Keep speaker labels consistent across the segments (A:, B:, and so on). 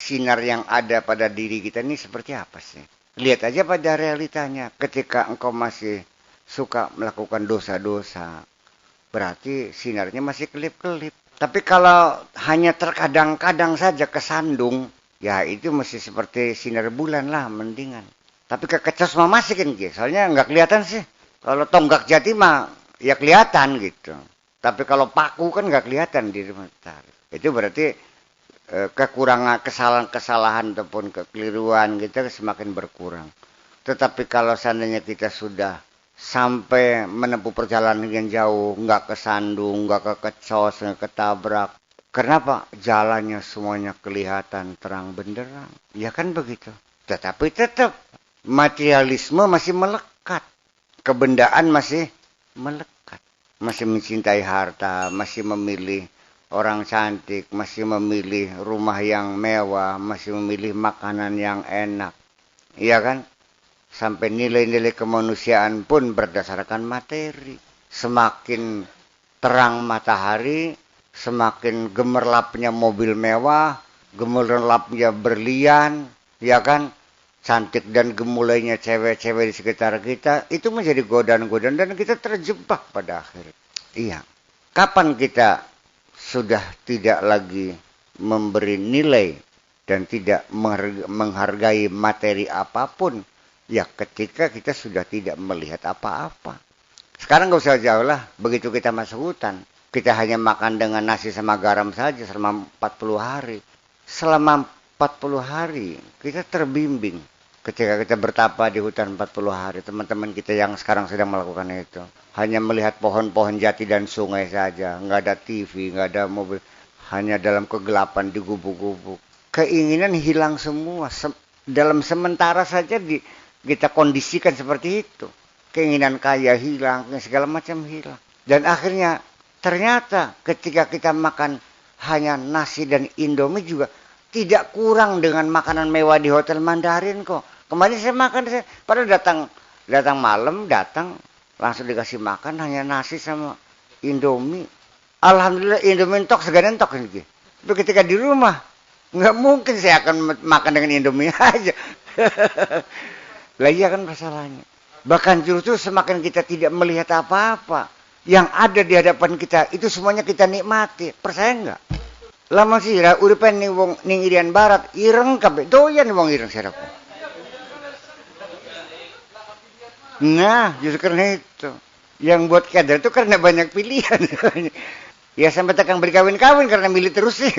A: sinar yang ada pada diri kita ini seperti apa sih? Lihat aja pada realitanya. Ketika engkau masih suka melakukan dosa-dosa, berarti sinarnya masih kelip-kelip. Tapi kalau hanya terkadang-kadang saja kesandung, ya itu masih seperti sinar bulan lah, mendingan. Tapi kekecos mah masih kan gitu. Soalnya nggak kelihatan sih. Kalau tonggak jati mah ya kelihatan gitu. Tapi kalau paku kan nggak kelihatan di matahari. Itu berarti kekurangan, kesalahan-kesalahan ataupun kekeliruan kita semakin berkurang. Tetapi kalau seandainya kita sudah sampai menempuh perjalanan yang jauh, nggak kesandung, nggak kekecos, nggak ketabrak. Kenapa? Jalannya semuanya kelihatan terang benderang. Ya kan begitu. Tetapi tetap materialisme masih melekat. Kebendaan masih melekat. Masih mencintai harta, masih memilih orang cantik, masih memilih rumah yang mewah, masih memilih makanan yang enak. Iya kan? Sampai nilai-nilai kemanusiaan pun berdasarkan materi. Semakin terang matahari, semakin gemerlapnya mobil mewah, gemerlapnya berlian, ya kan? Cantik dan gemulainya cewek-cewek di sekitar kita, itu menjadi godaan-godaan dan kita terjebak pada akhirnya. Iya. Kapan kita sudah tidak lagi memberi nilai dan tidak menghargai materi apapun? Ya ketika kita sudah tidak melihat apa-apa. Sekarang gak usah jauh lah. Begitu kita masuk hutan. Kita hanya makan dengan nasi sama garam saja selama 40 hari. Selama 40 hari kita terbimbing. Ketika kita bertapa di hutan 40 hari. Teman-teman kita yang sekarang sedang melakukan itu. Hanya melihat pohon-pohon jati dan sungai saja. Nggak ada TV, nggak ada mobil. Hanya dalam kegelapan di gubuk-gubuk. Keinginan hilang semua. Dalam sementara saja kita kondisikan seperti itu. Keinginan kaya hilang, segala macam hilang. Dan akhirnya ternyata ketika kita makan hanya nasi dan Indomie juga tidak kurang dengan makanan mewah di Hotel Mandarin kok. Kemarin saya makan, padahal datang malam, langsung dikasih makan hanya nasi sama Indomie. Alhamdulillah Indomie entok segan entok ini. Tapi ketika di rumah nggak mungkin saya akan makan dengan Indomie aja. Lah iya kan masalahnya. Bahkan justru semakin kita tidak melihat apa-apa. Yang ada di hadapan kita, itu semuanya kita nikmati. Percaya enggak? Lama sih, uripan ning irian barat, ireng kabeh. Doyan wong ireng siraku. Nah, justru karena itu. Yang buat kader itu karena banyak pilihan. Ya sampai tekan berkawin-kawin karena milih terus sih.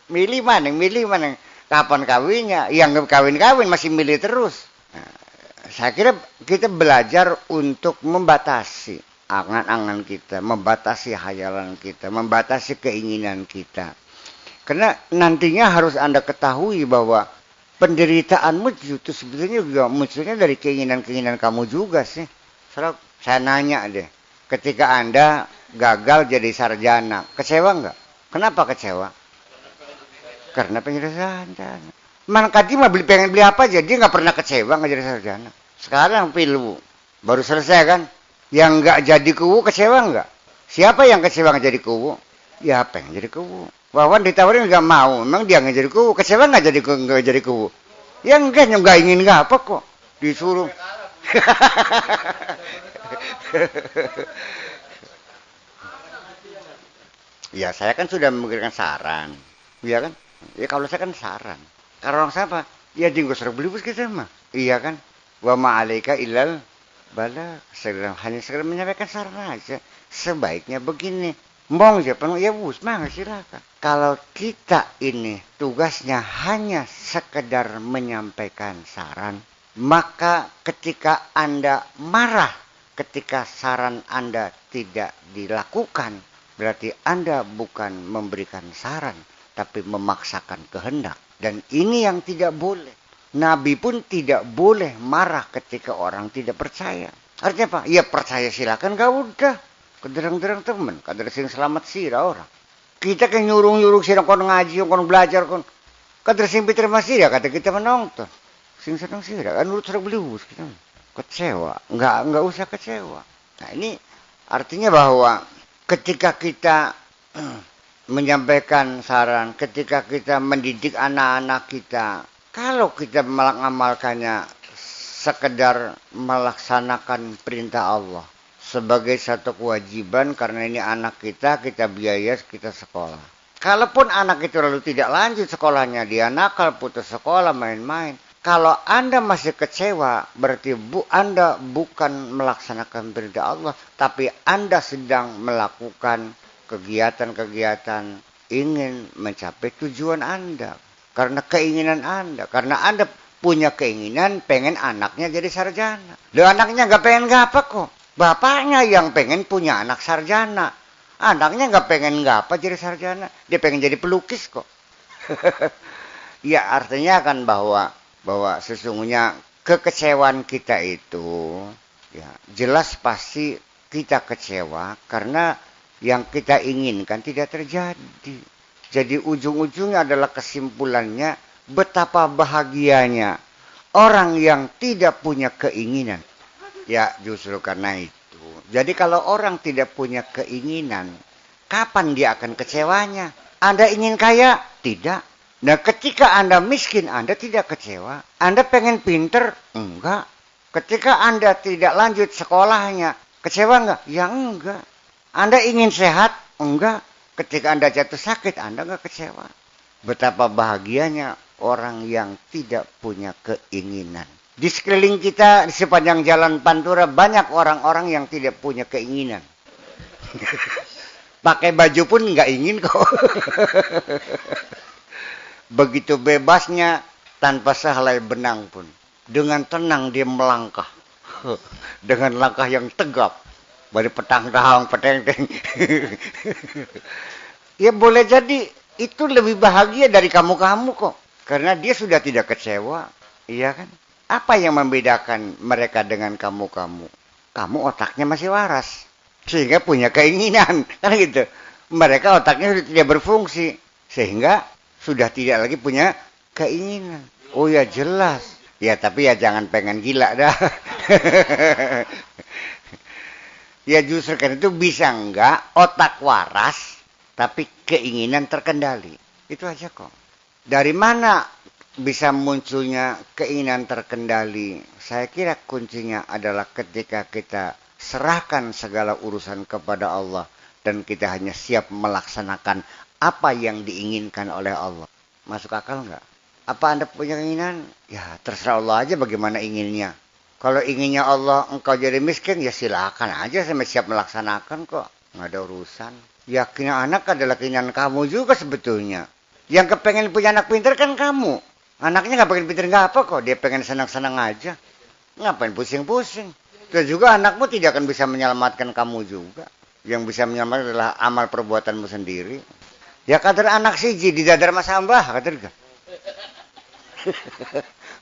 A: Milih mana? Kapan kawinnya? Yang kawin-kawin masih milih terus. Nah, saya kira kita belajar untuk membatasi angan-angan kita, membatasi hayalan kita, membatasi keinginan kita. Karena nantinya harus Anda ketahui bahwa penderitaanmu itu sebetulnya juga munculnya dari keinginan-keinginan kamu juga sih. Saya nanya deh, ketika Anda gagal jadi sarjana, kecewa nggak? Kenapa kecewa? Karena pengen jadi sarjana. Man Kadi mah pengen beli apa aja, dia nggak pernah kecewa nggak jadi sarjana. Sekarang pilu, baru selesai kan? Yang nggak jadi kuwu kecewa nggak? Siapa yang kecewa nggak jadi kuwu? Ya pengen jadi kuwu. Wawan ditawarin nggak mau, memang dia nggak jadi kuwu. Kecewa nggak jadi kuwu? Ya enggak, nggak ingin nggak apa kok. Disuruh. Ya saya kan sudah memberikan saran, iya kan? Ya kalau saya kan saran. Kalau orang siapa? Ya tinggal serang beli kita mah. Iya kan? Wa ma'alaika illal bala. Hanya sekedar menyampaikan saran aja. Sebaiknya begini. Mong siapa? Ya bus, mangga silakan. Kalau kita ini tugasnya hanya sekedar menyampaikan saran, maka ketika Anda marah, ketika saran Anda tidak dilakukan, berarti Anda bukan memberikan saran, tapi memaksakan kehendak. Dan ini yang tidak boleh. Nabi pun tidak boleh marah ketika orang tidak percaya. Artinya apa? Ya percaya silakan, gak udah. Kederang-derang temen, kadang sing selamat sirah orang. Kita kan nyuruh-nyuruh sirah kon ngaji, kon belajar, kon. Kadang sing terima sirah, kata kita menonton. Sing senang sirah, kan nurut sudah beli bus kita. Kecewa, nggak usah kecewa. Nah ini artinya bahwa ketika kita menyampaikan saran ketika kita mendidik anak-anak kita. Kalau kita mengamalkannya sekedar melaksanakan perintah Allah sebagai satu kewajiban karena ini anak kita biaya, kita sekolah. Kalaupun anak itu lalu tidak lanjut sekolahnya, dia nakal, putus sekolah, main-main. Kalau Anda masih kecewa, berarti Anda bukan melaksanakan perintah Allah, tapi Anda sedang melakukan kegiatan-kegiatan ingin mencapai tujuan Anda. Karena keinginan Anda. Karena Anda punya keinginan pengen anaknya jadi sarjana. Loh, anaknya nggak pengen apa kok. Bapaknya yang pengen punya anak sarjana. Anaknya nggak pengen apa jadi sarjana. Dia pengen jadi pelukis kok. Ya artinya kan bahwa sesungguhnya kekecewaan kita itu ya jelas pasti kita kecewa karena yang kita inginkan tidak terjadi. Jadi ujung-ujungnya adalah kesimpulannya betapa bahagianya orang yang tidak punya keinginan. Ya justru karena itu. Jadi kalau orang tidak punya keinginan, kapan dia akan kecewanya? Anda ingin kaya? Tidak. Nah ketika Anda miskin, Anda tidak kecewa. Anda pengen pinter? Enggak. Ketika Anda tidak lanjut sekolahnya, kecewa enggak? Ya enggak. Anda ingin sehat? Enggak. Ketika Anda jatuh sakit, Anda enggak kecewa. Betapa bahagianya orang yang tidak punya keinginan. Di sekeliling kita, di sepanjang jalan Pantura, banyak orang-orang yang tidak punya keinginan. Pakai baju pun enggak ingin kok. Begitu bebasnya, tanpa sehelai benang pun. Dengan tenang dia melangkah. Dengan langkah yang tegap. Bari petang-tang, peteng-teng. Ya boleh jadi itu lebih bahagia dari kamu-kamu kok. Karena dia sudah tidak kecewa. Iya kan? Apa yang membedakan mereka dengan kamu-kamu? Kamu otaknya masih waras. Sehingga punya keinginan. Kan gitu. Mereka otaknya sudah tidak berfungsi. Sehingga sudah tidak lagi punya keinginan. Oh ya jelas. Ya tapi ya jangan pengen gila dah. Ya justru karena itu bisa enggak otak waras tapi keinginan terkendali. Itu aja kok. Dari mana bisa munculnya keinginan terkendali? Saya kira kuncinya adalah ketika kita serahkan segala urusan kepada Allah dan kita hanya siap melaksanakan apa yang diinginkan oleh Allah. Masuk akal enggak? Apa Anda punya keinginan? Ya terserah Allah aja bagaimana inginnya. Kalau inginnya Allah engkau jadi miskin, ya silakan aja, saya siap melaksanakan kok. Nggak ada urusan. Ya keinginan anak adalah keinginan kamu juga sebetulnya. Yang kepengen punya anak pintar kan kamu. Anaknya nggak pengen pintar nggak apa kok, dia pengen senang-senang aja. Ngapain pusing-pusing. Itu juga anakmu tidak akan bisa menyelamatkan kamu juga. Yang bisa menyelamatkan adalah amal perbuatanmu sendiri. Ya kadar anak siji di dadar mas hambah, kadar gak?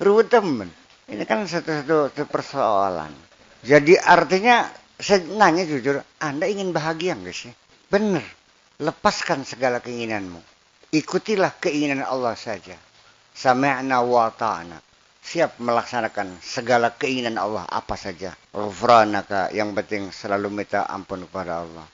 A: Ruwet temen. Ini kan satu persoalan. Jadi artinya, saya nanya jujur, Anda ingin bahagia nggak sih? Benar. Lepaskan segala keinginanmu. Ikutilah keinginan Allah saja. Sami'na wa ta'na. Siap melaksanakan segala keinginan Allah apa saja. Ghufranaka, yang penting selalu minta ampun kepada Allah.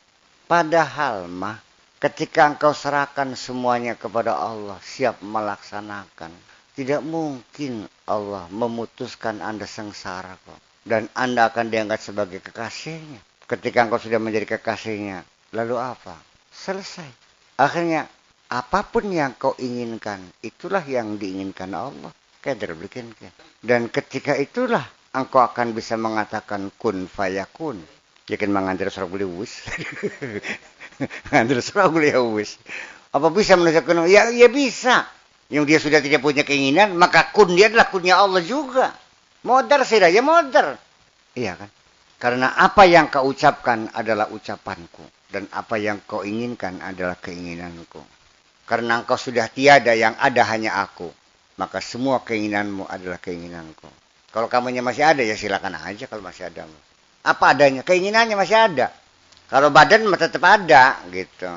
A: Padahal mah, ketika engkau serahkan semuanya kepada Allah, siap melaksanakan. Tidak mungkin Allah memutuskan Anda sengsara kok. Dan Anda akan diangkat sebagai kekasihnya. Ketika engkau sudah menjadi kekasihnya, lalu apa? Selesai. Akhirnya, apapun yang kau inginkan, itulah yang diinginkan Allah. Dan ketika itulah, engkau akan bisa mengatakan kun fayakun. Yakin mengantar surah beli wis. Mengantar surah beli wis. Apa bisa menunjukkan? Ya bisa. Yang dia sudah tidak punya keinginan, maka kun dia adalah kunnya Allah juga. Modar sih ya modar. Iya kan? Karena apa yang kau ucapkan adalah ucapanku. Dan apa yang kau inginkan adalah keinginanku. Karena engkau sudah tiada, yang ada hanya aku. Maka semua keinginanmu adalah keinginanku. Kalau kamunya masih ada, ya silakan aja kalau masih ada. Apa adanya? Keinginannya masih ada. Kalau badan tetap ada gitu.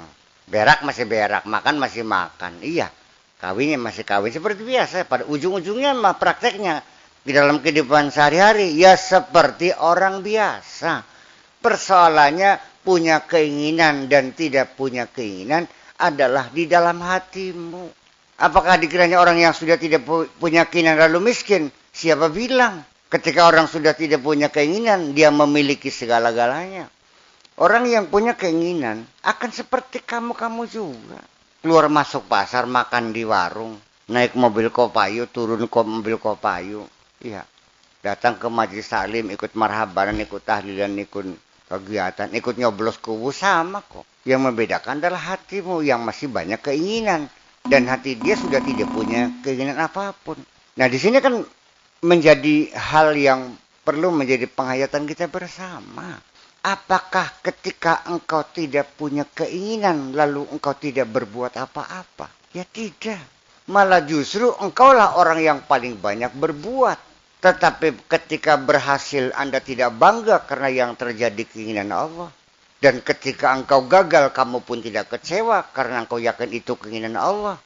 A: Berak masih berak, makan masih makan. Iya. Kawinnya masih kawin seperti biasa. Pada ujung-ujungnya mah prakteknya di dalam kehidupan sehari-hari ya seperti orang biasa. Persoalannya punya keinginan dan tidak punya keinginan adalah di dalam hatimu. Apakah dikiranya orang yang sudah tidak punya keinginan lalu miskin? Siapa bilang? Ketika orang sudah tidak punya keinginan, dia memiliki segala-galanya. Orang yang punya keinginan akan seperti kamu-kamu juga. Keluar masuk pasar, makan di warung, naik mobil Kopayu, turun ke mobil Kopayu. Iya. Datang ke majelis taklim, ikut marhabanan, ikut tahlilan, ikut kegiatan, ikut nyoblos kubu, sama kok. Yang membedakan adalah hatimu yang masih banyak keinginan. Dan hati dia sudah tidak punya keinginan apapun. Nah di sini kan menjadi hal yang perlu menjadi penghayatan kita bersama. Apakah ketika engkau tidak punya keinginan lalu engkau tidak berbuat apa-apa? Ya tidak. Malah justru engkaulah orang yang paling banyak berbuat. Tetapi ketika berhasil Anda tidak bangga karena yang terjadi keinginan Allah. Dan ketika engkau gagal kamu pun tidak kecewa karena engkau yakin itu keinginan Allah.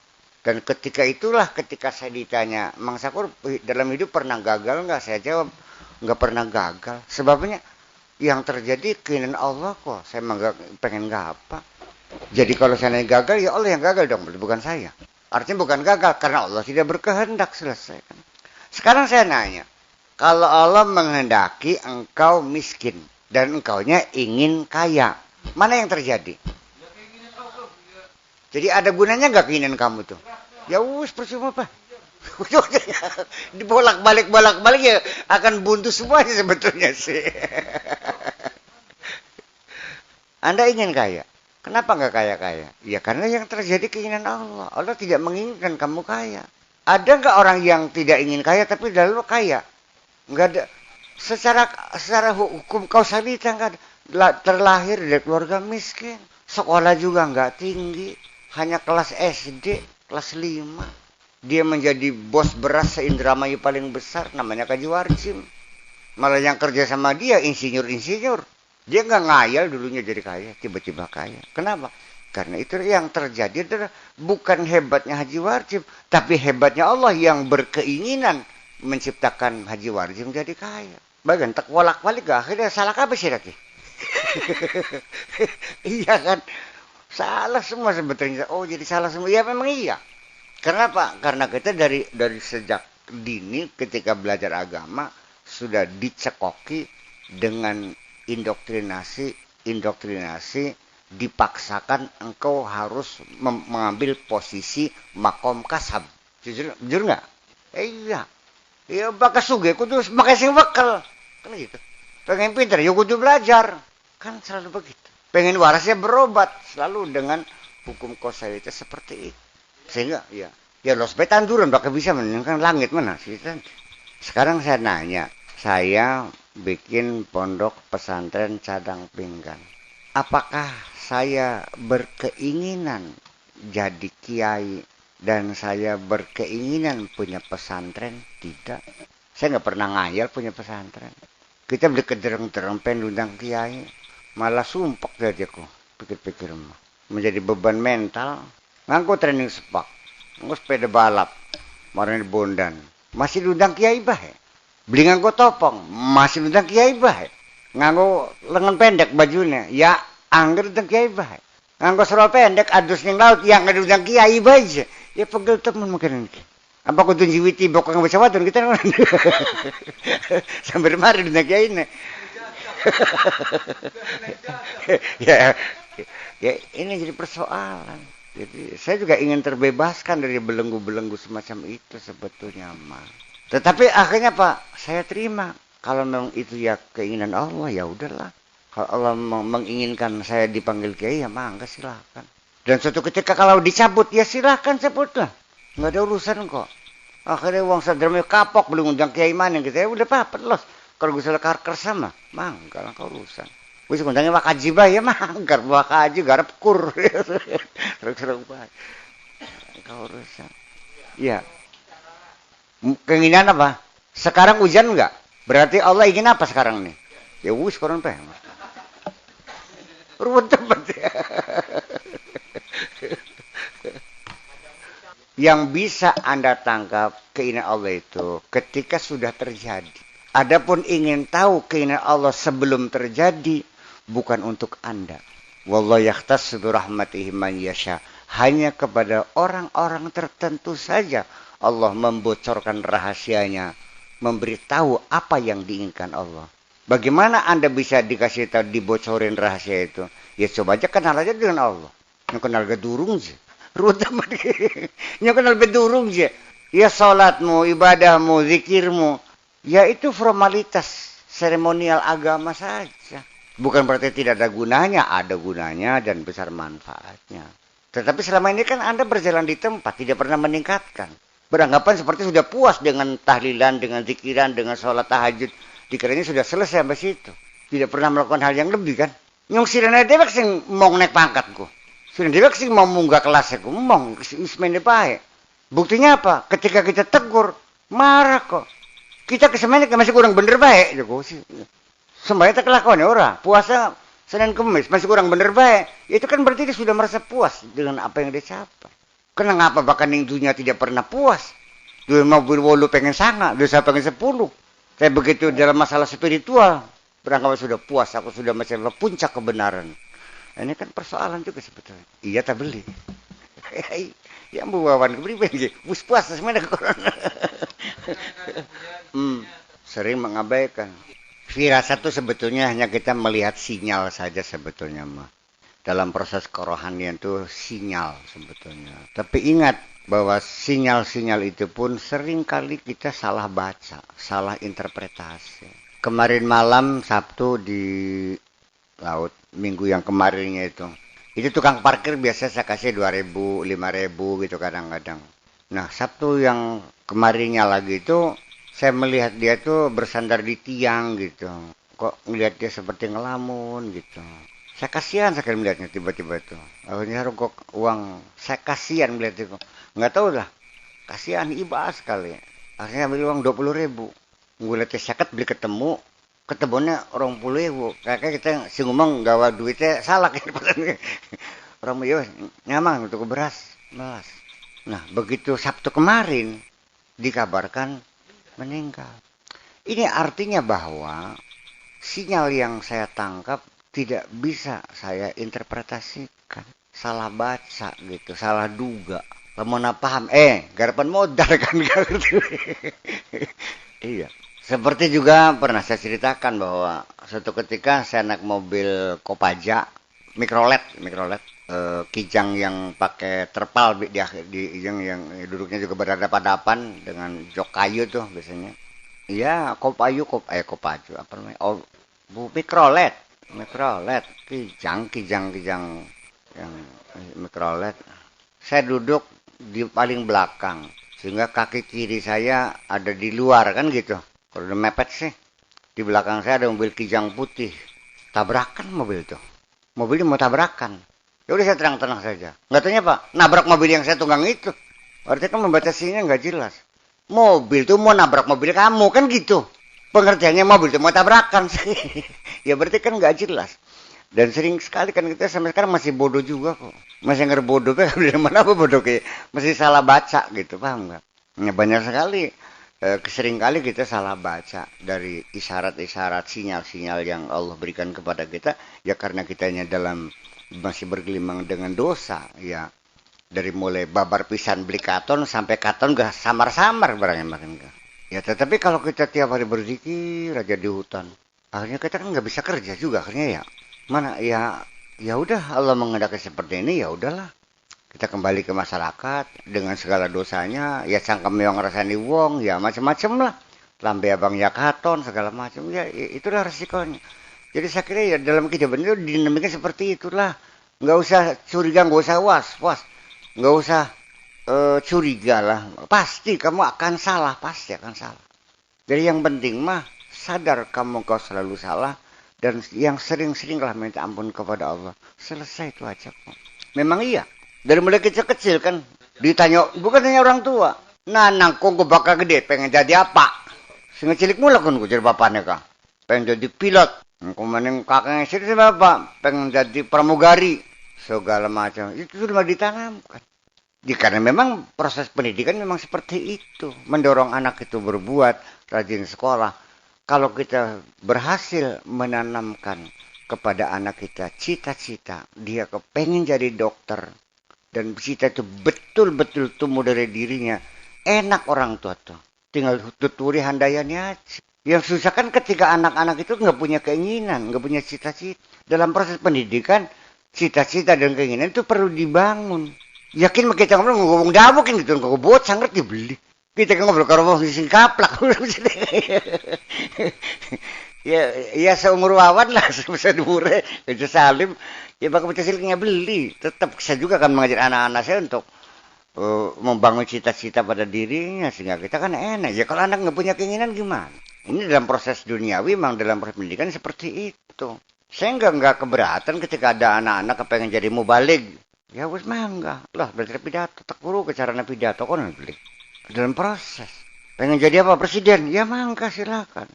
A: Dan ketika itulah ketika saya ditanya, Mang Sakur dalam hidup pernah gagal enggak? Saya jawab, enggak pernah gagal. Sebabnya yang terjadi keinginan Allah kok. Saya pengen apa. Jadi kalau saya gagal, ya Allah yang gagal dong, bukan saya. Artinya bukan gagal karena Allah tidak berkehendak, selesai. Sekarang saya nanya, kalau Allah menghendaki engkau miskin dan engkaunya ingin kaya, mana yang terjadi? Jadi ada gunanya nggak keinginan kamu tuh? Ya wus percuma Pak. Dibolak-balik ya akan buntu semuanya sebetulnya sih. Anda ingin kaya. Kenapa nggak kaya-kaya? Ya karena yang terjadi keinginan Allah. Allah tidak menginginkan kamu kaya. Ada nggak orang yang tidak ingin kaya tapi lalu kaya? Nggak ada. Secara hukum kausalita nggak ada. Terlahir dari keluarga miskin. Sekolah juga nggak tinggi. Hanya kelas SD, kelas 5. Dia menjadi bos beras se-Indramayu paling besar, namanya Kaji Warjim. Malah yang kerja sama dia insinyur-insinyur. Dia nggak ngayal dulunya jadi kaya, tiba-tiba kaya. Kenapa? Karena itu yang terjadi adalah bukan hebatnya Haji Warjim, tapi hebatnya Allah yang berkeinginan menciptakan Haji Warjim jadi kaya. Bagian tak walak-walik gak akhirnya salah apa sih lagi? Iya kan? Salah semua sebetulnya. Oh jadi salah semua. Ya memang iya. Kenapa? Karena kita dari sejak dini ketika belajar agama sudah dicekoki dengan indoktrinasi dipaksakan engkau harus mengambil posisi makom kasab. Jujur nggak? Iya. Ya bakas suge kudu makai sing bekal. Kan gitu. Pengen pintar ya kudu belajar. Kan selalu begitu. Pengen warasnya berobat selalu dengan hukum kausalitas seperti itu. Sehingga ya los betan turun bakal bisa menentukan langit mana sih. Sekarang saya nanya, saya bikin pondok pesantren Cadang Pinggan. Apakah saya berkeinginan jadi kiai dan saya berkeinginan punya pesantren? Tidak. Saya nggak pernah ngayal punya pesantren. Kita beli kedereng-dereng pengen undang kiai. Malah sumpek jadi aku. Pikir-pikir mah. Menjadi beban mental. Nganggo training sepak. Nganggo sepeda balap. Marane bondan. Masih diundang kiai bae. Beli nganggo topong. Masih diundang kiai bae. Nganggo lengan pendek bajunya. Ya angger diundang kiai bae. Nganggo serol pendek adus ning laut. Ya angger diundang kiai bae. Ya pegel temen mungkin. Apa kudu jiwiti bokong ngombe sawadon kita. Sampai mari diundang kiai ne. ya ini jadi persoalan. Jadi saya juga ingin terbebaskan dari belenggu-belenggu semacam itu sebetulnya mah. Tetapi akhirnya Pak, saya terima. Kalau memang itu ya keinginan Allah ya udahlah. Kalau Allah menginginkan saya dipanggil kiai ya mangga silakan. Dan suatu ketika kalau dicabut ya silakan cabutlah. Nggak ada urusan kok. Akhirnya uang sadrami kapok belum undang kiai mana gitu ya udah papet los. Kalau gue salah karker sama, mangga lah kau urusan. Gue sebenarnya wakaji bae ya manggar wakaji garap kur. Terus bae. Kau urusan. Iya. Keinginan apa? Sekarang hujan enggak? Berarti Allah ingin apa sekarang nih? Ya wis koron teh. Ruwet tempat. Yang bisa Anda tangkap keinginan Allah itu ketika sudah terjadi. Adapun ingin tahu keinginan Allah sebelum terjadi bukan untuk Anda. Wallahu yahtassu bi rahmatihi man yasha. hanya kepada orang-orang tertentu saja Allah membocorkan rahasianya, memberitahu apa yang diinginkan Allah. Bagaimana Anda bisa dikasih tahu dibocorin rahasia itu? Ya coba aja kenal aja dengan Allah. Yang kenal gedurung sih. Rutam yang kenal gedurung sih. Ya salatmu, ibadahmu, zikirmu, ya itu formalitas seremonial agama saja. Bukan berarti tidak ada gunanya dan besar manfaatnya. Tetapi selama ini kan Anda berjalan di tempat, tidak pernah meningkatkan. Beranggapan seperti sudah puas dengan tahlilan, dengan zikiran, dengan sholat tahajud. Dikiranya sudah selesai sampai situ. Tidak pernah melakukan hal yang lebih kan. Yang sirene dewek sing mau naik pangkatku. Sirene dewek sing mau munggah kelasku. Mau ismene baik. Buktinya apa? Ketika kita tegur, marah kok. Kita kesemennya masih kurang bener baik. Sembahyang tak kelakuan ya orang. Puasa Senin Kemis masih kurang bener baik. Itu kan berarti dia sudah merasa puas dengan apa yang dia capai. Kenapa bahkan yang dunia tidak pernah puas? Dua mobil wolu pengen sangat, dosa pengen 10. Saya begitu dalam masalah spiritual. Berangkat sudah puas, aku sudah mencapai puncak kebenaran. Ini kan persoalan juga sebetulnya. Iya tak beli. Ya bawawan kepribadi, bus puas semuanya corona. Sering mengabaikan. Firasat itu sebetulnya hanya kita melihat sinyal saja sebetulnya mah. Dalam proses kerohanian itu sinyal sebetulnya. Tapi ingat bahwa sinyal-sinyal itu pun sering kali kita salah baca, salah interpretasi. Kemarin malam Sabtu di laut, minggu yang kemarinnya itu tukang parkir biasa saya kasih 2.000, 5.000 gitu kadang-kadang. Nah Sabtu yang kemarinnya lagi itu saya melihat dia tuh bersandar di tiang gitu. Kok ngelihat dia seperti ngelamun gitu. Saya kasihan sekali melihatnya tiba-tiba itu. Akhirnya rokok uang. Saya kasihan melihat itu. Nggak tahu lah. Kasihan iba sekali. Akhirnya ambil uang 20.000. Gue lihat seket beli ketemu. Ketemunya orang 20.000. Kayaknya kita si ngomong gawa duitnya salah. Orang ya nyamang untuk beras. Melas. Nah begitu Sabtu kemarin dikabarkan meninggal. Ini artinya bahwa sinyal yang saya tangkap tidak bisa saya interpretasikan. Salah baca gitu, salah duga. Lemona paham, garapan modal kan. Iya. Seperti juga pernah saya ceritakan bahwa suatu ketika saya naik mobil Kopaja, mikrolet, kijang yang pakai terpal yang duduknya juga berhadapan-hadapan dengan jok kayu tuh biasanya. Iya, Kopaju apa namanya? Oh, mikrolet, kijang yang mikrolet. Saya duduk di paling belakang sehingga kaki kiri saya ada di luar kan gitu. Kalau udah mepet sih, di belakang saya ada mobil kijang putih. Tabrakan mobil itu. Mobilnya mau tabrakan. Ya udah saya tenang-tenang saja. Nggak tanya Pak, nabrak mobil yang saya tunggang itu. Artinya kan membatasinya nggak jelas. Mobil tuh mau nabrak mobil kamu kan gitu. Pengertiannya mobil tuh mau tabrakan. Ya berarti kan nggak jelas. Dan sering sekali kan kita sampai sekarang masih bodoh juga kok. Masih ngerbodoh kan dari mana apa bodoh kayak masih salah baca gitu, paham nggak? Ya, banyak sekali sering kali kita salah baca dari isyarat-isyarat sinyal-sinyal yang Allah berikan kepada kita ya karena kitanya dalam masih bergelimang dengan dosa ya dari mulai babar pisan beli katon sampai katon gak samar-samar barangnya makin gak. Ya tetapi kalau kita tiap hari berzikir aja di hutan akhirnya kita kan nggak bisa kerja juga akhirnya ya mana ya udah Allah mengendaki seperti ini ya udahlah kita kembali ke masyarakat dengan segala dosanya ya sangka meong rasani wong ya macam-macam lah lambe abang ya katon segala macam ya itulah resikonya. Jadi saya kira ya dalam kehidupan itu dinamika seperti itulah. Nggak usah curiga, nggak usah was, nggak usah curiga lah. Pasti kamu akan salah, pasti akan salah. Jadi yang penting mah sadar kamu kau selalu salah dan yang sering-seringlah minta ampun kepada Allah. Selesai itu aja kok. Memang iya. Dari mulai kecil-kecil kan ditanya, bukan tanya orang tua. Nanang kok gue bakal gede, pengen jadi apa? Sehingga cilik mula kan gue jadi bapaknya kah? Pengen jadi pilot. Kemudian kakaknya sendiri bapak pengen jadi pramugari segala macam itu sudah ditanamkan. Karena memang proses pendidikan memang seperti itu mendorong anak itu berbuat rajin sekolah. Kalau kita berhasil menanamkan kepada anak kita cita-cita dia kepengen jadi dokter, dan cita itu betul-betul tumbuh dari dirinya, enak orang tua tuh. Tinggal tuturi handayanya aja. Yang susah kan ketika anak-anak itu nggak punya keinginan, nggak punya cita-cita. Dalam proses pendidikan, cita-cita dan keinginan itu perlu dibangun. Yakin kita ngomong dabok gitu, kok buat sangat dibeli. Kita ngobrol kalau mau sing kaplak. Ya seumur wawan lah, sebesar dure, itu Salim. Ya bakal silingnya beli. Tetap saya juga akan mengajar anak-anak saya untuk membangun cita-cita pada dirinya sehingga kita kan enak. Ya kalau anak nggak punya keinginan gimana? Ini dalam proses duniawi, memang dalam proses pendidikan seperti itu. Saya nggak keberatan ketika ada anak-anak kepengen jadi mubalig. Ya wes mangga lah, belajar pidato, tak guru ke cara pidato kan beli. Dalam proses. Pengen jadi apa? Presiden? Ya mangga silakan.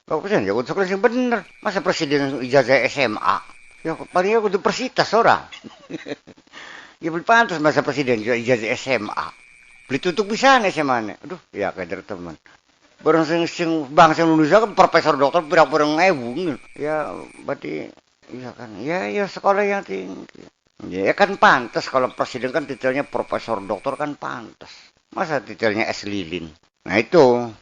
A: Kalau presiden ya untuk sekolah yang bener. Masa presiden ijazah SMA? Ya palingnya untuk persitas orang. Ya belum pantas masa presiden juga ijazah SMA. Beli tutup bisa nih SMA nih. Aduh, ya kader teman. Barang sing bangsa Indonesia kan profesor dokter berapa ewu. Ya berarti ya kan. Ya sekolah yang tinggi. Ya kan pantas kalau presiden kan titelnya profesor dokter kan pantas. Masa titelnya S lilin. Nah itu.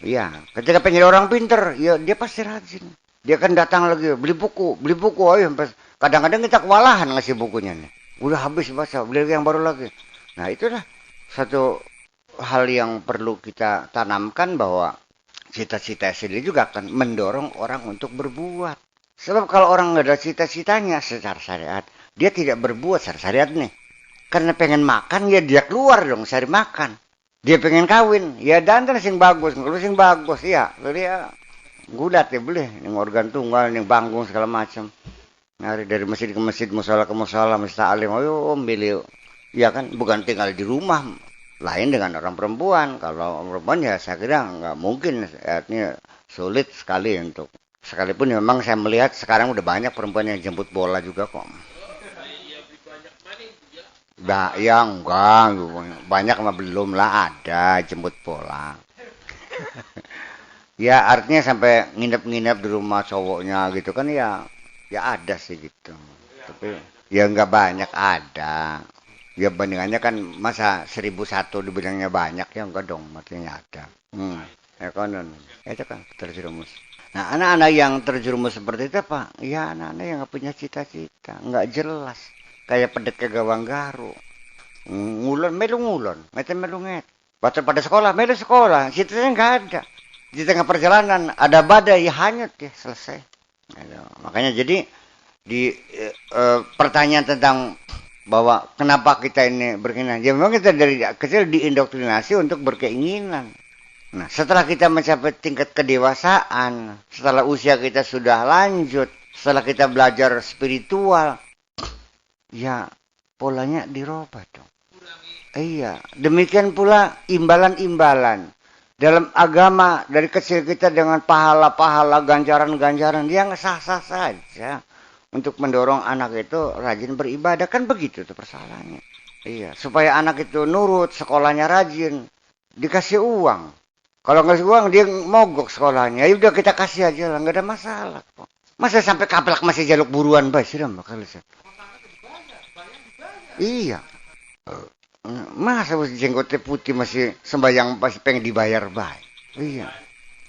A: Ya, ketika pengen orang pinter, ya dia pasti rajin. Dia kan datang lagi, beli buku, ayo. Kadang-kadang kita kewalahan ngasih bukunya nih. Udah habis baca, beli yang baru lagi. Nah itulah satu hal yang perlu kita tanamkan bahwa cita-cita sendiri juga akan mendorong orang untuk berbuat. Sebab kalau orang nggak ada cita-citanya secara syariat, dia tidak berbuat secara syariat nih. Karena pengen makan, ya dia keluar dong cari makan. Dia pengen kawin, ya dandan sing bagus, kalau sing bagus, ya, dia gulat ya boleh, yang organ tunggal, yang panggung segala macam. Nyari dari masjid ke masjid, musola ke musola, masjid alim, ayo milih, ya kan, bukan tinggal di rumah, lain dengan orang perempuan. Kalau perempuan ya saya kira nggak mungkin, artinya sulit sekali untuk, sekalipun memang saya melihat sekarang udah banyak perempuan yang jemput bola juga kok. Ya enggak, banyak mah belum lah ada jemput bola. Ya artinya sampai nginep-nginep di rumah cowoknya gitu kan ya ada sih gitu. Tapi ya enggak banyak ada. Ya bandingannya kan masa 1001 dibilangnya banyak ya enggak dong, artinya ada. Ya kan, itu kan terjerumus. Nah anak-anak yang terjerumus seperti itu apa? Ya anak-anak yang enggak punya cita-cita, enggak jelas. Kayak pedet ke gawang garu. Ngulon, melu ngulon. Ngeten melu nget. Baca pada sekolah, melu sekolah. Cita-citanya nggak ada. Di tengah perjalanan, ada badai, ya hanyut ya, selesai. Makanya jadi, di pertanyaan tentang bahwa kenapa kita ini berkeinginan. Ya memang kita dari kecil diindoktrinasi untuk berkeinginan. Nah, setelah kita mencapai tingkat kedewasaan, setelah usia kita sudah lanjut, setelah kita belajar spiritual, ya polanya dirubah dong. Iya, demikian pula imbalan-imbalan. Dalam agama dari kecil kita dengan pahala-pahala, ganjaran-ganjaran, dia sah-sah saja. Untuk mendorong anak itu rajin beribadah, kan begitu tuh persoalannya. Iya, supaya anak itu nurut, sekolahnya rajin, dikasih uang. Kalau nggak kasih uang, dia mogok sekolahnya. Ya udah kita kasih aja lah, nggak ada masalah kok. Masa sampai kaplak masih jaluk buruan, Bay? Sudah bakal iya. Masa jenggotnya putih masih sembahyang masih pengen dibayar, Bay? Iya.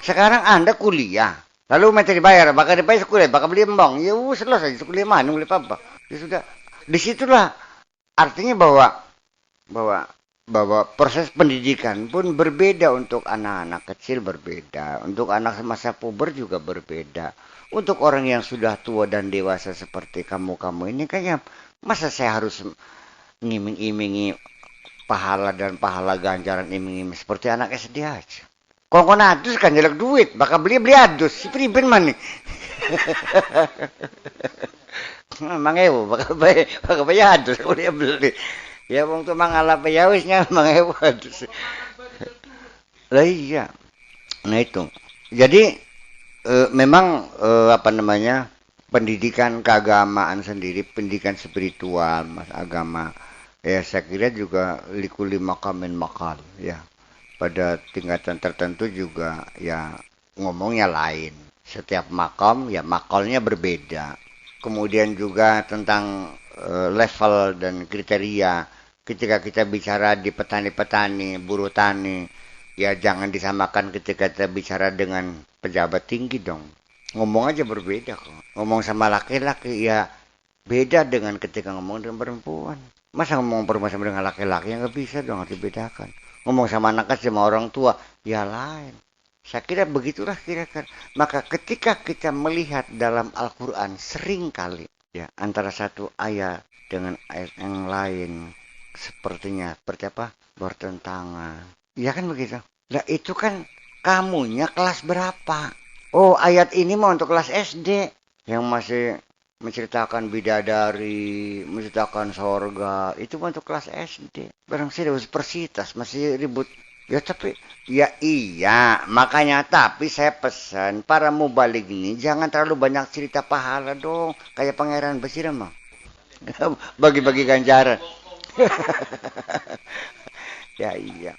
A: Sekarang Anda kuliah, lalu minta dibayar, bakal dibayar kuliah, bakal beli embong. Ya selesai, kuliah mana, kuliah apa? Ya sudah. Disitulah artinya bahwa proses pendidikan pun berbeda untuk anak-anak kecil berbeda, untuk anak masa puber juga berbeda. Untuk orang yang sudah tua dan dewasa seperti kamu-kamu ini kayaknya masa saya harus ngiming-imingi pahala dan pahala ganjaran iming-iming seperti anak SD aja. Kongkon adus kan jelek duit, bakal beli adus. Si priben mana? Mang ewo bakal bayar adus kalau dia beli. Ya wong tuh mangalap ya wisnya mang ewo adus. Lah iya. Nah itu. Jadi memang apa namanya? Pendidikan keagamaan sendiri, pendidikan spiritual, mas agama, ya saya kira juga likuli makamin makal, ya pada tingkatan tertentu juga ya ngomongnya lain. Setiap makam ya makalnya berbeda. Kemudian juga tentang level dan kriteria ketika kita bicara di petani-petani, buruh tani, ya jangan disamakan ketika kita bicara dengan pejabat tinggi dong. Ngomong aja berbeda kok. Ngomong sama laki-laki ya beda dengan ketika ngomong dengan perempuan. Masa ngomong perempuan sama dengan laki-laki yang nggak bisa dong, harus dibedakan. Ngomong sama anak kecil sama orang tua ya lain. Saya kira begitulah kira-kira. Maka ketika kita melihat dalam Al-Quran sering kali ya antara satu ayat dengan ayat yang lain sepertinya seperti apa bertentangan. Iya kan begitu. Nah itu kan kamunya kelas berapa? Oh ayat ini mau untuk kelas SD yang masih menceritakan bidadari, menceritakan sorga, itu untuk kelas SD. Barang sih universitas masih ribut. Ya tapi, ya iya, makanya tapi saya pesan para mubalik ini jangan terlalu banyak cerita pahala dong, kayak Pangeran Basir mah. Bagi-bagi ganjaran. Ya iya.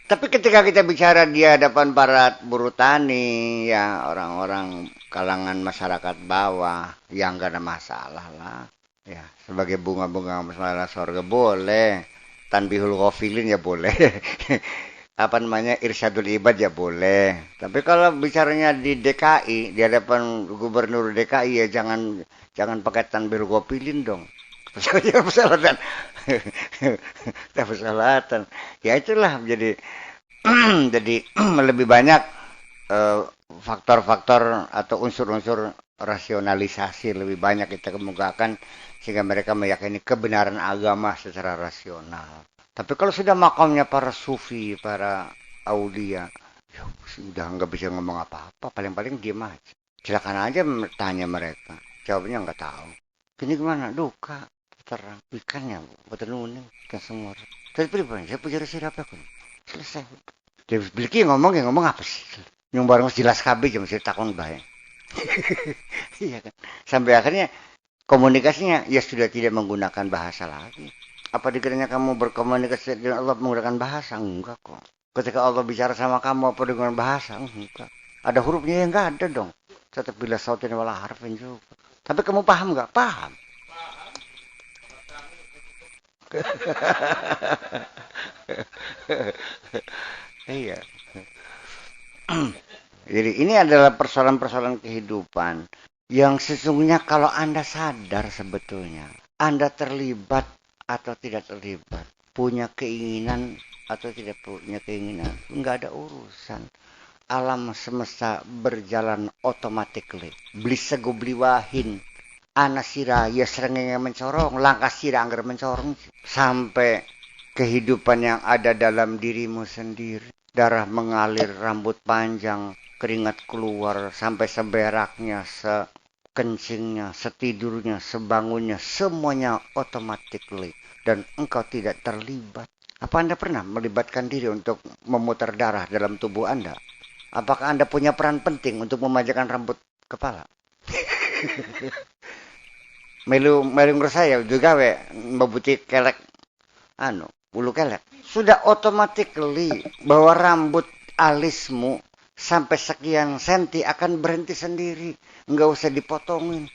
A: Tapi ketika kita bicara di hadapan para buruh tani, ya orang-orang kalangan masyarakat bawah, yang gak ada masalah lah. Ya, sebagai bunga-bunga masalah sorga boleh. Tanbihul ghafilin ya boleh. Apa namanya irsyadul ibad ya boleh. Tapi kalau bicaranya di DKI, di hadapan gubernur DKI ya jangan pakai tanbihul ghafilin dong. Persalatan. Persalatan. Ya itulah jadi lebih banyak faktor-faktor atau unsur-unsur rasionalisasi lebih banyak kita kemukakan sehingga mereka meyakini kebenaran agama secara rasional. Tapi kalau sudah makamnya para sufi, para aulia, ya sudah nggak bisa ngomong apa-apa, paling-paling diem aja. Silakan aja tanya mereka, jawabnya nggak tahu. Ini gimana? Duka, terang, ikannya, betul nuning, ikan semua. Tapi pribadi, saya punya siapa pun. Selesai. Dia beli ngomong apa sih? Yang barang jelas kabeh jam saya takon bae. Iya kan. Sampai akhirnya komunikasinya ya sudah tidak menggunakan bahasa lagi. Apa dikiranya kamu berkomunikasi dengan Allah menggunakan bahasa? Enggak kok. Ketika Allah bicara sama kamu apa dengan bahasa? Enggak. Ada hurufnya yang enggak ada dong. Tetap bila sautin wala harfin juga. Tapi kamu paham enggak? Paham. Iya. Jadi ini adalah persoalan-persoalan kehidupan yang sesungguhnya kalau Anda sadar sebetulnya, Anda terlibat atau tidak terlibat, punya keinginan atau tidak punya keinginan, nggak ada urusan. Alam semesta berjalan otomatically. Beli sego beli wahin. Anak sira ya serengenge mencorong, langkah sira anggar mencorong sampai kehidupan yang ada dalam dirimu sendiri. Darah mengalir, rambut panjang, keringat keluar sampai seberaknya, sekencingnya, setidurnya, sebangunnya, semuanya automatically dan engkau tidak terlibat. Apa Anda pernah melibatkan diri untuk memutar darah dalam tubuh Anda? Apakah Anda punya peran penting untuk memanjangkan rambut kepala? melu menurut saya juga membuti kelek bulu kelek. Sudah automatically bahwa rambut alismu sampai sekian senti akan berhenti sendiri. Enggak usah dipotongin.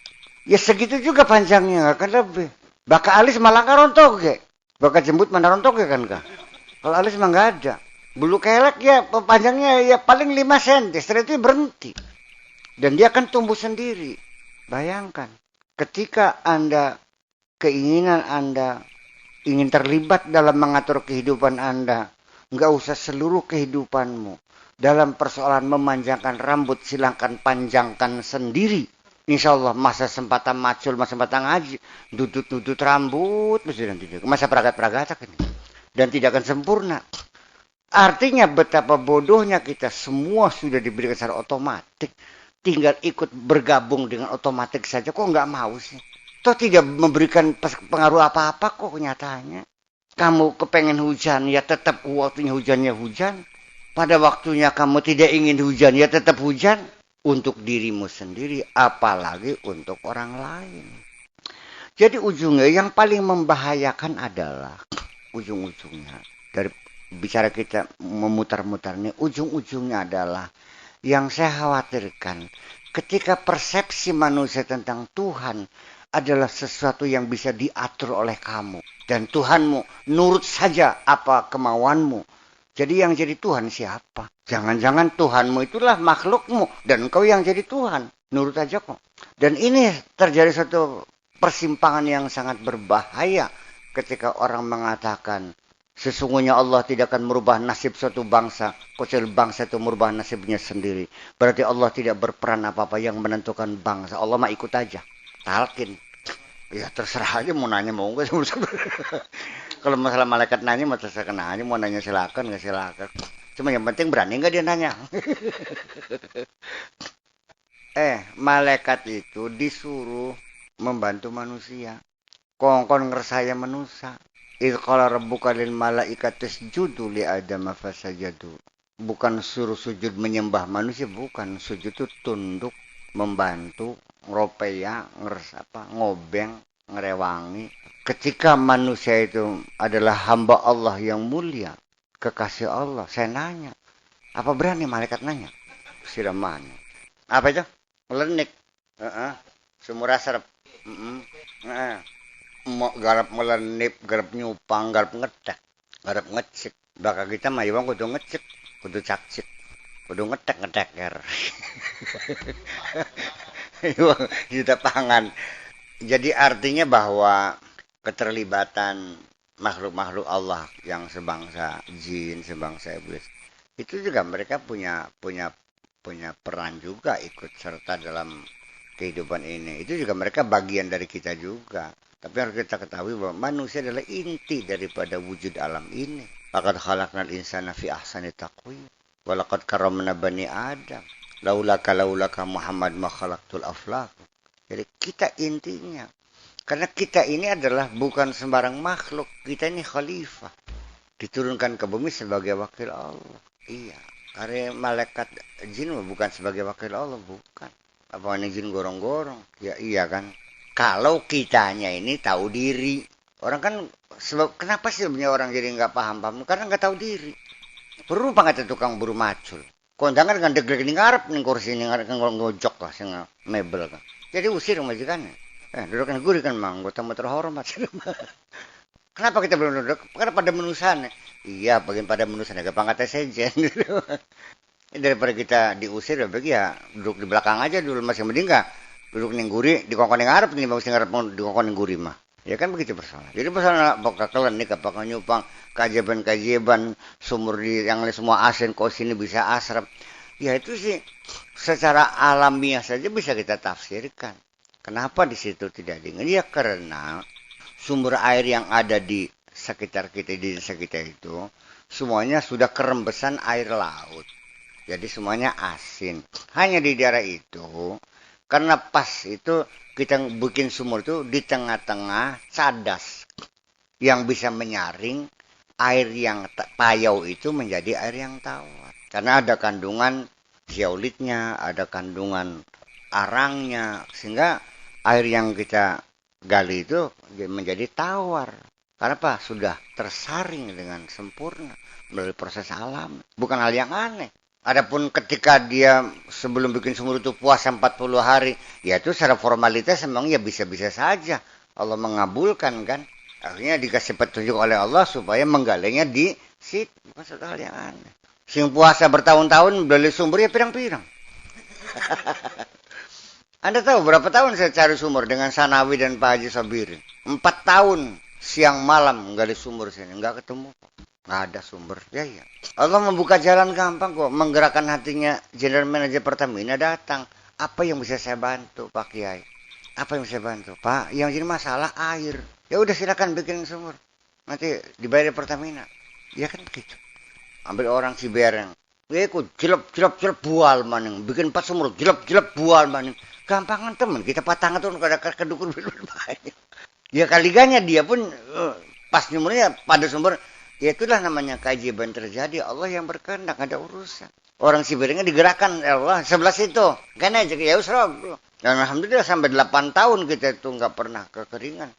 A: Ya segitu juga panjangnya, enggak akan lebih. Baka alis malah rontok ke. Baka jembut mana rontok ke kan kah? Kalau alis mah enggak ada. Bulu kelek ya panjangnya ya paling 5 senti. Setelah itu berhenti. Dan dia akan tumbuh sendiri. Bayangkan. Ketika keinginan Anda ingin terlibat dalam mengatur kehidupan Anda, nggak usah seluruh kehidupanmu. Dalam persoalan memanjangkan rambut, silahkan panjangkan sendiri. Insya Allah masa sempatan macul, masa sempatan ngaji, dudut rambut, masa peragat-peragat ini. Dan tidak akan sempurna. Artinya betapa bodohnya kita semua sudah diberikan secara otomatis. Tinggal ikut bergabung dengan otomatis saja, kok nggak mau sih? Toh tidak memberikan pengaruh apa-apa kok kenyataannya. Kamu kepengen hujan, ya tetap waktunya hujannya hujan. Pada waktunya kamu tidak ingin hujan, ya tetap hujan. Untuk dirimu sendiri, apalagi untuk orang lain. Jadi ujungnya yang paling membahayakan adalah, ujung-ujungnya, dari bicara kita memutar-mutar ini, ujung-ujungnya adalah, yang saya khawatirkan, ketika persepsi manusia tentang Tuhan adalah sesuatu yang bisa diatur oleh kamu. Dan Tuhanmu nurut saja apa kemauanmu. Jadi yang jadi Tuhan siapa? Jangan-jangan Tuhanmu itulah makhlukmu dan engkau yang jadi Tuhan. Nurut aja kok. Dan ini terjadi suatu persimpangan yang sangat berbahaya ketika orang mengatakan sesungguhnya Allah tidak akan merubah nasib suatu bangsa, kecuali bangsa itu merubah nasibnya sendiri. Berarti Allah tidak berperan apa-apa yang menentukan bangsa. Allah mah ikut aja. Talkin. Ya terserah aja mau nanya mau enggak. Kalau masalah malaikat nanya mau terserah nanya, mau nanya silakan enggak silakan. Cuma yang penting berani enggak dia nanya. Malaikat itu disuruh membantu manusia. Kongkon ngersaya manusia. Idh qala rabbuka lil malaikati isjudu li adama fasajadu. Bukan suruh sujud menyembah manusia, bukan. Sujud itu tunduk, membantu, ngeropeya, ngobeng, ngerewangi. Ketika manusia itu adalah hamba Allah yang mulia, kekasih Allah, saya nanya, apa berani malaikat nanya? Siramannya. Apa itu? Melenik. Sumur asap. Garap melenip, garap nyupang, garap ngetek, garap ngecek. Bakal kita mah bang kudu ngecek, kudu cakcik, kudu ngetek-ngeteker. Juta pangan. Jadi artinya bahwa keterlibatan makhluk-makhluk Allah yang sebangsa jin, sebangsa iblis, itu juga mereka punya peran juga ikut serta dalam kehidupan ini. Itu juga mereka bagian dari kita juga. Tapi harus kita ketahui bahwa manusia adalah inti daripada wujud alam ini. Laqad khalaqnal insana fi ahsani taqwim. Wa laqad karramna bani Adam. Laulaka Muhammad ma khalaqtul aflaq. Jadi kita intinya. Karena kita ini adalah bukan sembarang makhluk. Kita ini khalifah. Diturunkan ke bumi sebagai wakil Allah. Iya. Karena malaikat jin bukan sebagai wakil Allah. Bukan. Apa ini jin gorong-gorong? Ya iya kan. Kalau kitanya ini tahu diri. Orang kan, kenapa sih sebenarnya orang jadi nggak paham-paham? Karena nggak tahu diri. Perlu banget tukang buru macul. Kondangan kan deg-deg ini ngarep nih kursi ini ngarep ngojok lah sing mebel kan. Jadi usir majikannya. Duduk gurih kan mang, anggota terhormat. Kenapa kita belum duduk? Karena pada menusan. Iya, bagian pada menusan agak pangkatnya sejen. Daripada kita diusir, ya duduk di belakang aja dulu masih mending nggak. Duduk ning guri di kongkon yang ngarep nih bang sing ngarep di kongkon yang guri mah ya kan begitu persoalan. Jadi persoalan bakalan nih apakah nyupang kajiban sumur di yang semua asin kok sini bisa asrap ya itu sih secara alamiah saja bisa kita tafsirkan. Kenapa di situ tidak dingin ya karena sumber air yang ada di sekitar kita di desa kita itu semuanya sudah kerembesan air laut, jadi semuanya asin. Hanya di daerah itu karena pas itu kita bikin sumur itu di tengah-tengah cadas yang bisa menyaring air yang payau itu menjadi air yang tawar. Karena ada kandungan zeolitnya, ada kandungan arangnya, sehingga air yang kita gali itu menjadi tawar. Karena apa? Sudah tersaring dengan sempurna melalui proses alam. Bukan hal yang aneh. Adapun ketika dia sebelum bikin sumur itu puasa 40 hari, ya itu secara formalitas memang ya bisa-bisa saja. Allah mengabulkan kan. Akhirnya dikasih petunjuk oleh Allah supaya menggalinya di situ. Bukan suatu hal yang aneh. Sing puasa bertahun-tahun beli sumur ya pirang-pirang. Anda tahu berapa tahun saya cari sumur dengan Sanawi dan Pak Haji Sabiri? 4 tahun siang malam gali sumur sini. Nggak ketemu. Nggak ada sumber. Ya. Allah membuka jalan gampang kok. Menggerakkan hatinya General Manager Pertamina datang. Apa yang bisa saya bantu Pak Kiai? Apa yang bisa saya bantu? Pak, yang jadi masalah air. Ya udah silakan bikin sumur. Nanti dibayar Pertamina. Ya kan begitu. Ambil orang Cibereng. Ya ikut jelap bual maning. Bikin 4 sumur jelap bual maning. Gampangan temen. Kita patangan tuh kada kedukun banyak. Ya kaliganya dia pun pas sumurnya pada sumber. Ya itulah namanya keajaiban terjadi. Allah yang berkehendak, ada urusan. Orang Siberengnya digerakkan Allah sebelah situ. Kan aja ya usrog. Dan alhamdulillah sampai 8 tahun kita itu nggak pernah kekeringan.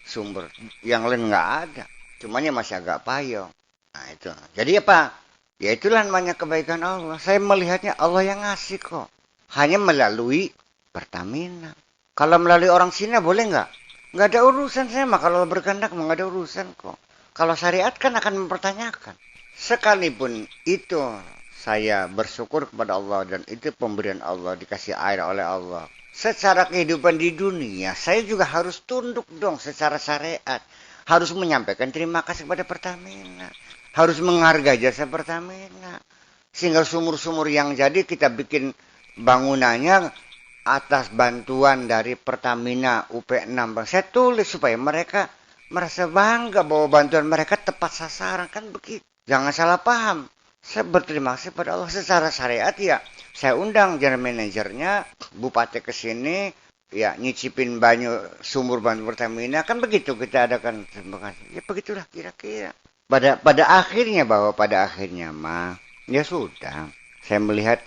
A: Sumber yang lain nggak ada. Cumanya masih agak payung. Nah itu. Jadi apa? Ya itulah namanya kebaikan Allah. Saya melihatnya Allah yang ngasih kok. Hanya melalui Pertamina. Kalau melalui orang Cina boleh nggak? Nggak ada urusan saya mah. Kalau berkehendak mah nggak ada urusan kok. Kalau syariat kan akan mempertanyakan. Sekalipun itu saya bersyukur kepada Allah dan itu pemberian Allah, dikasih air oleh Allah. Secara kehidupan di dunia, saya juga harus tunduk dong secara syariat. Harus menyampaikan terima kasih kepada Pertamina. Harus menghargai jasa Pertamina. Sehingga sumur-sumur yang jadi kita bikin bangunannya atas bantuan dari Pertamina UP6. Saya tulis supaya mereka merasa bangga bahwa bantuan mereka tepat sasaran. Kan begitu. Jangan salah paham. Saya berterima kasih pada Allah secara syariat ya. Saya undang general manajernya, bupati ke sini, ya nyicipin banyu sumur bantu Pertamina. Kan begitu kita adakan terima kasih. Ya begitulah kira-kira. Pada akhirnya mah ya sudah. Saya melihat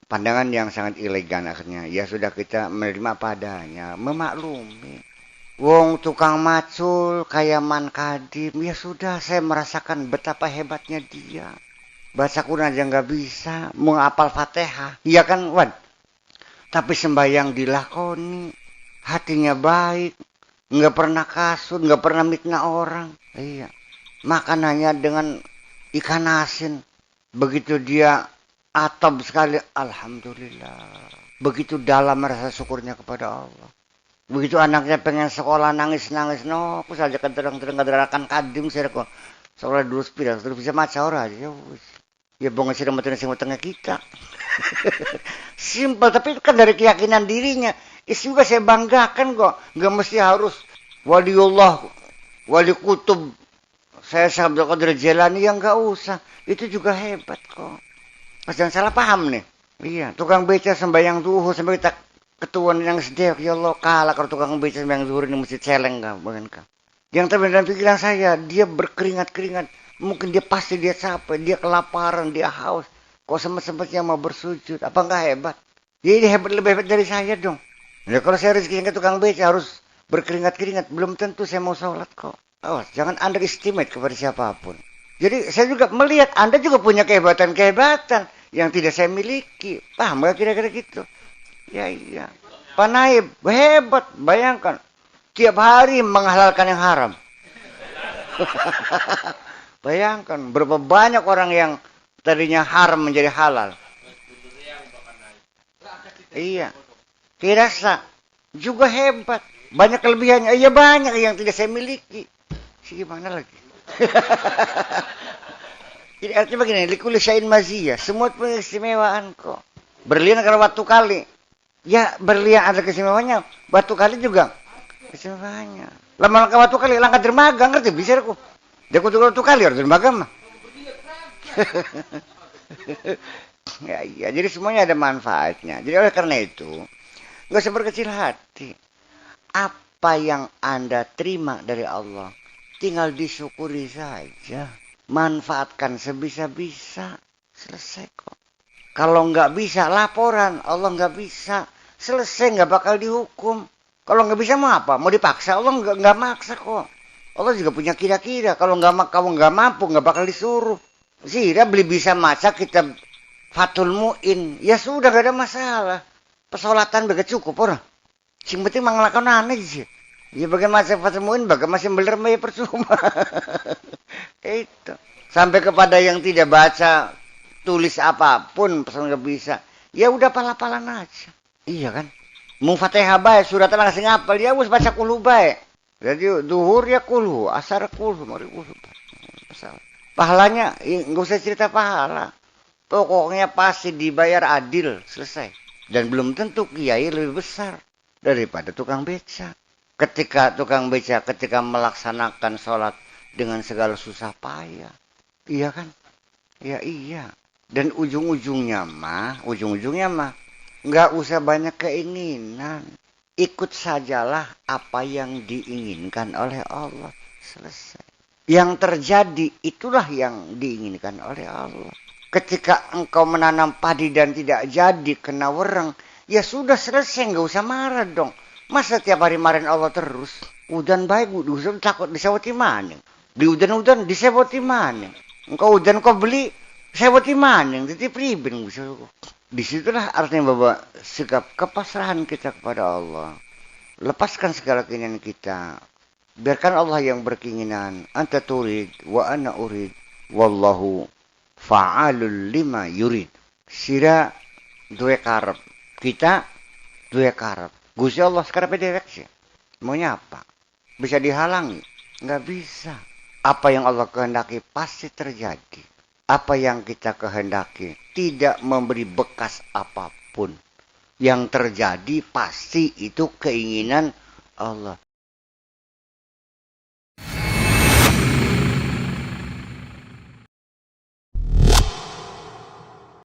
A: pandangan yang sangat elegan akhirnya. Ya sudah kita menerima padanya, memaklumi. Wong tukang macul kayak Man Kadim, ya sudah saya merasakan betapa hebatnya dia. Baca Quran aja nggak bisa, menghafal Fatihah, iya kan Wan? Tapi sembahyang dilakoni, hatinya baik, nggak pernah kasut, nggak pernah mitnah orang. Iya, makanannya dengan ikan asin, begitu dia atap sekali, alhamdulillah. Begitu dalam rasa syukurnya kepada Allah. Begitu anaknya pengen sekolah nangis-nangis no, aku saja terang-terang kadarakan kadim saya kok. Sekolah dulu sepira, terus bisa maca ora aja. Ya bonga sih remetin sing tengah kita. Simpel tapi itu kan dari keyakinan dirinya. Itu juga saya banggakan kok. Enggak mesti harus waliullah, wali kutub. Saya Abdul Qadir Jailani yang enggak usah. Itu juga hebat kok. Mas jangan salah paham nih. Iya, tukang beca sembahyang zuhur sampai kita ketuaan yang sedih, ya Allah kalah kalau tukang beca yang zuhur ini mesti celeng kah, bukan kah? Yang terbenar dalam pikiran saya, dia berkeringat-keringat, mungkin dia pasti dia capek, dia kelaparan, dia haus, kok sempat-sempatnya mau bersujud, apa enggak hebat? Jadi hebat lebih hebat dari saya dong. Ya kalau saya rezeki ke tukang beca harus berkeringat-keringat, belum tentu saya mau sholat kok. Awas, jangan underestimate kepada siapapun. Jadi saya juga melihat Anda juga punya kehebatan-kehebatan yang tidak saya miliki, paham nggak kira-kira gitu? Ya iya. Pak Naib, hebat. Bayangkan. Tiap hari menghalalkan yang haram. Bayangkan. Berapa banyak orang yang tadinya haram menjadi halal. Iya. Kirasa. Juga hebat. Banyak kelebihannya. Iya banyak yang tidak saya miliki. Gimana lagi? Jadi artinya begini. Likuli syai'in maziyah. Semua punya istimewaan kok. Berlian karena waktu kali. Ya berlian ada keistimewaannya. Batu kali juga keistimewaannya. Lama-lama batu kali langkah dermaga ngerti bisa aku. Dia kutu batu kali harus dermaga mah. Ya iya. Jadi semuanya ada manfaatnya. Jadi oleh karena itu nggak usah berkecil hati. Apa yang Anda terima dari Allah tinggal disyukuri saja. Manfaatkan sebisa-bisa. Selesai kok. Kalau nggak bisa laporan, Allah nggak bisa, selesai nggak bakal dihukum. Kalau nggak bisa mau apa? Mau dipaksa? Allah nggak maksa kok. Allah juga punya kira-kira. Kalau kamu nggak mampu nggak bakal disuruh. Zira beli bisa masak kita fatul mu'in, ya sudah nggak ada masalah. Pesolatan begitu cukup orang. Sing penting manglakan aneh sih. Ya bagaimana masak fatul mu'in, bagaimana masih beler ya percuma. Itu sampai kepada yang tidak baca tulis apapun pesan nggak bisa, ya udah pala-palan aja, iya kan? Mau Fatihah baik, suratan ngasih ngapal, ya harus baca kulhu baik. Jadi duhur ya kulhu, asar kulhu, mari kulhu. Pahalanya nggak usah cerita pahala, pokoknya pasti dibayar adil, selesai. Dan belum tentu kiai lebih besar daripada tukang beca. Ketika tukang beca melaksanakan sholat dengan segala susah payah, iya kan? Ya iya. Dan ujung-ujungnya mah nggak usah banyak keinginan. Ikut sajalah apa yang diinginkan oleh Allah. Selesai. Yang terjadi itulah yang diinginkan oleh Allah. Ketika engkau menanam padi dan tidak jadi kena wereng, ya sudah selesai, nggak usah marah dong. Masa tiap hari marahin Allah terus? Udan baik, udan takut disewoti maning. Di udan disewoti maning. Engkau udan kau beli, sewoti maning, titip ribin. Disitulah artinya bahwa sikap kepasrahan kita kepada Allah. lepaskan segala keinginan kita. Biarkan Allah yang berkeinginan. Anta turid wa ana urid. Wallahu fa'alul lima yurid. Sira duwe karep. Kita duwe karep. Gusti Allah sekarang dewek sih. Maunya apa? Bisa dihalangi? Nggak bisa. Apa yang Allah kehendaki pasti terjadi. Apa yang kita kehendaki tidak memberi bekas apapun. Yang terjadi pasti itu keinginan Allah.